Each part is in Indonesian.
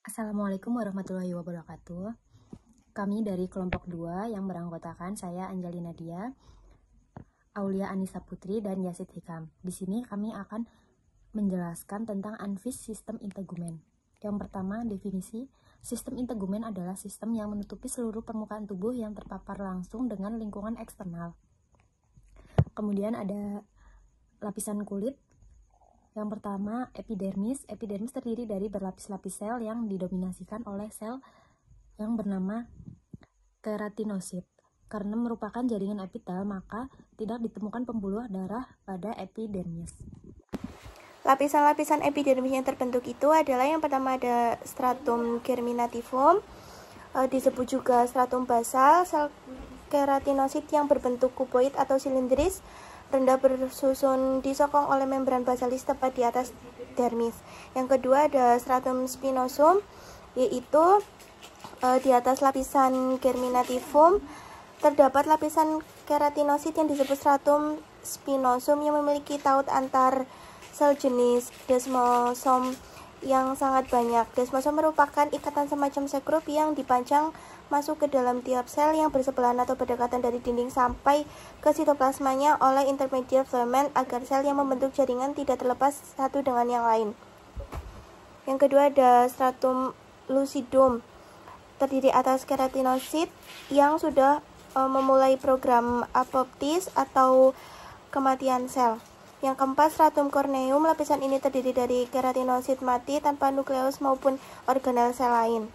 Assalamualaikum warahmatullahi wabarakatuh. Kami dari kelompok 2 yang beranggotakan saya Angelina Dia, Aulia Anissa Putri, dan Yasid Hikam. Di sini kami akan menjelaskan tentang ANFIS sistem integumen. Yang pertama, definisi. Sistem integumen adalah sistem yang menutupi seluruh permukaan tubuh yang terpapar langsung dengan lingkungan eksternal. Kemudian ada lapisan kulit. Yang pertama, epidermis. Epidermis terdiri dari berlapis-lapis sel yang didominasikan oleh sel yang bernama keratinosit. Karena merupakan jaringan epitel, maka tidak ditemukan pembuluh darah pada epidermis. Lapisan-lapisan epidermis yang terbentuk itu adalah yang pertama ada stratum germinativum, disebut juga stratum basal, sel keratinosit yang berbentuk kuboid atau silindris, rendah bersusun disokong oleh membran basalis tepat di atas dermis. Yang kedua ada stratum spinosum, yaitu di atas lapisan germinativum terdapat lapisan keratinosit yang disebut stratum spinosum yang memiliki taut antar sel jenis desmosom yang sangat banyak. Desmosom merupakan ikatan semacam sekrup yang dipanjang masuk ke dalam tiap sel yang bersebelahan atau berdekatan dari dinding sampai ke sitoplasmanya oleh intermediate filament agar sel yang membentuk jaringan tidak terlepas satu dengan yang lain. Yang kedua ada stratum lucidum, terdiri atas keratinosit yang sudah memulai program apoptis atau kematian sel. Yang keempat, stratum corneum. Lapisan ini terdiri dari keratinosit mati tanpa nukleus maupun organel sel lain.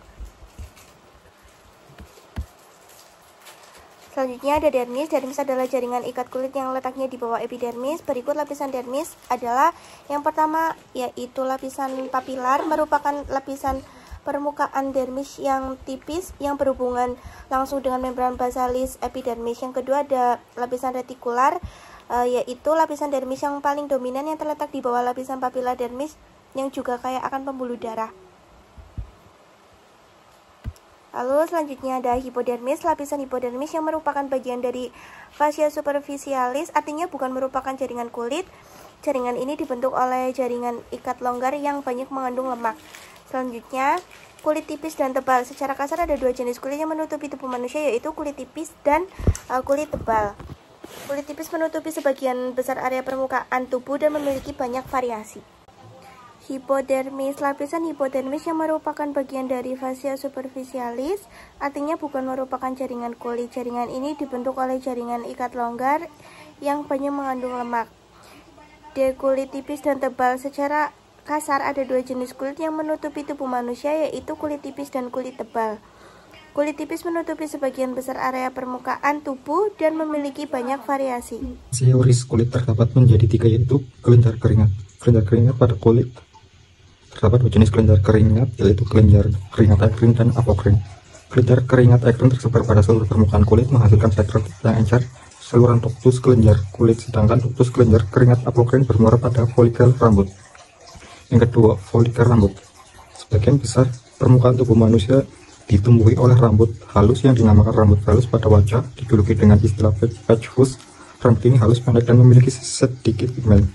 Selanjutnya ada dermis. Dermis adalah jaringan ikat kulit yang letaknya di bawah epidermis. Berikut lapisan dermis adalah yang pertama, yaitu lapisan papilar, merupakan lapisan permukaan dermis yang tipis yang berhubungan langsung dengan membran basalis epidermis. Yang kedua ada lapisan retikular, yaitu lapisan dermis yang paling dominan yang terletak di bawah lapisan papilar dermis yang juga kaya akan pembuluh darah. Lalu selanjutnya ada hipodermis. Lapisan hipodermis yang merupakan bagian dari fascia superficialis, artinya bukan merupakan jaringan kulit. Jaringan ini dibentuk oleh jaringan ikat longgar yang banyak mengandung lemak. Selanjutnya, kulit tipis dan tebal. Secara kasar ada dua jenis kulit yang menutupi tubuh manusia, yaitu kulit tipis dan kulit tebal. Kulit tipis menutupi sebagian besar area permukaan tubuh dan memiliki banyak variasi. Hipodermis. Lapisan hipodermis yang merupakan bagian dari fascia superficialis, artinya bukan merupakan jaringan kulit. Jaringan ini dibentuk oleh jaringan ikat longgar yang banyak mengandung lemak. Di kulit tipis dan tebal. Secara kasar ada dua jenis kulit yang menutupi tubuh manusia, yaitu kulit tipis dan kulit tebal. Kulit tipis menutupi sebagian besar area permukaan tubuh dan memiliki banyak variasi. Teoris kulit terdapat menjadi tiga, yaitu kelenjar keringat. Kelenjar keringat pada kulit terdapat dua jenis kelenjar keringat, yaitu kelenjar keringat ekrin dan apokrin. Kelenjar keringat ekrin tersebar pada seluruh permukaan kulit menghasilkan sekret yang encer saluran ductus kelenjar kulit, sedangkan ductus kelenjar keringat apokrin bermuara pada folikel rambut. Yang kedua, folikel rambut. Sebagian besar permukaan tubuh manusia ditumbuhi oleh rambut halus yang dinamakan rambut halus pada wajah, dijuluki dengan istilah patch fuzz. Rambut ini halus, pendek, dan memiliki sedikit pigmen.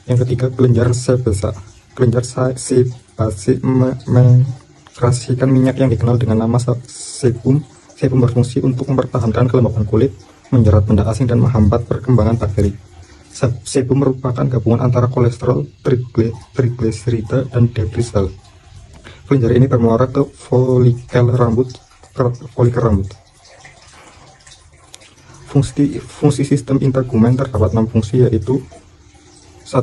Yang ketiga, kelenjar sebasa. Kelenjar sebasi mengkrasikan minyak yang dikenal dengan nama sebum. Sebum berfungsi untuk mempertahankan kelembapan kulit, menjerat benda asing, dan menghambat perkembangan bakteri. Sebum merupakan gabungan antara kolesterol, trigliserida, dan debris sel. Kelenjar ini bermuara ke folikel rambut. Fungsi sistem integumen terdapat 6 fungsi, yaitu 1.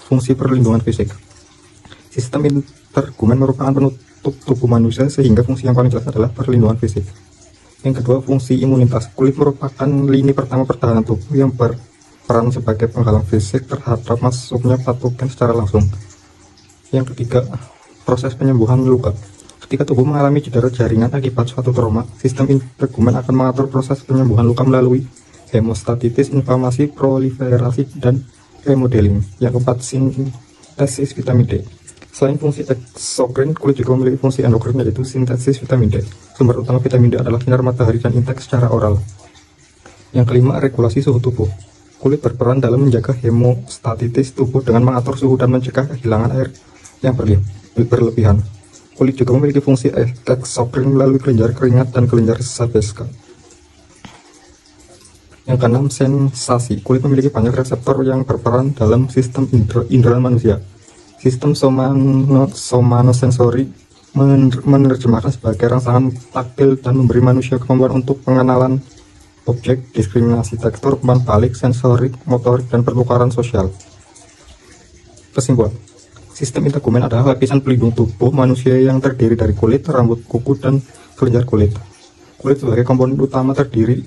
Fungsi perlindungan fisik. Sistem integumen merupakan penutup tubuh manusia, sehingga fungsi yang paling jelas adalah perlindungan fisik. Yang kedua, fungsi imunitas. Kulit merupakan lini pertama pertahanan tubuh yang berperan sebagai penghalang fisik terhadap masuknya patogen secara langsung. Yang ketiga, proses penyembuhan luka. Ketika tubuh mengalami cedera jaringan akibat suatu trauma, sistem integumen akan mengatur proses penyembuhan luka melalui hemostatitis, inflamasi, proliferasi, dan remodeling. Yang keempat, sintesis vitamin D. Selain fungsi eksokrin, kulit juga memiliki fungsi endokrin, yaitu sintesis vitamin D. Sumber utama vitamin D adalah sinar matahari dan intake secara oral. Yang kelima, regulasi suhu tubuh. Kulit berperan dalam menjaga hemostatitis tubuh dengan mengatur suhu dan mencegah kehilangan air yang berlebihan. Kulit juga memiliki fungsi eksokrin melalui kelenjar keringat dan kelenjar sebaska. Yang keenam, sensasi. Kulit memiliki banyak reseptor yang berperan dalam sistem indera manusia. Sistem somanosensori menerjemahkan sebagai rangsangan taktil dan memberi manusia kemampuan untuk pengenalan objek, diskriminasi tekstur, umpan balik, sensorik, motorik, dan pertukaran sosial. Kesimpulan, sistem integumen adalah lapisan pelindung tubuh manusia yang terdiri dari kulit, rambut, kuku, dan kelenjar kulit. Kulit sebagai komponen utama terdiri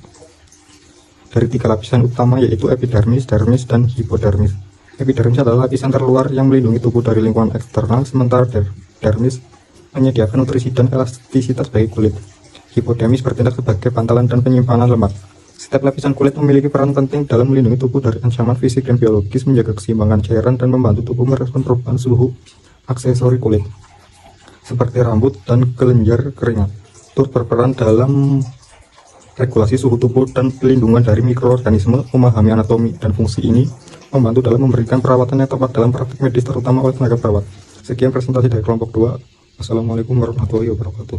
dari 3 lapisan utama, yaitu epidermis, dermis, dan hipodermis. Epidermis adalah lapisan terluar yang melindungi tubuh dari lingkungan eksternal, sementara dermis menyediakan nutrisi dan elastisitas bagi kulit. Hipodermis bertindak sebagai bantalan dan penyimpanan lemak. Setiap lapisan kulit memiliki peran penting dalam melindungi tubuh dari ancaman fisik dan biologis, menjaga keseimbangan cairan, dan membantu tubuh merespon perubahan suhu aksesori kulit, seperti rambut dan kelenjar keringat. Turut berperan dalam regulasi suhu tubuh dan pelindungan dari mikroorganisme. Memahami anatomi dan fungsi ini membantu dalam memberikan perawatan yang tepat dalam praktik medis, terutama oleh tenaga perawat. Sekian presentasi dari kelompok 2. Wassalamualaikum warahmatullahi wabarakatuh.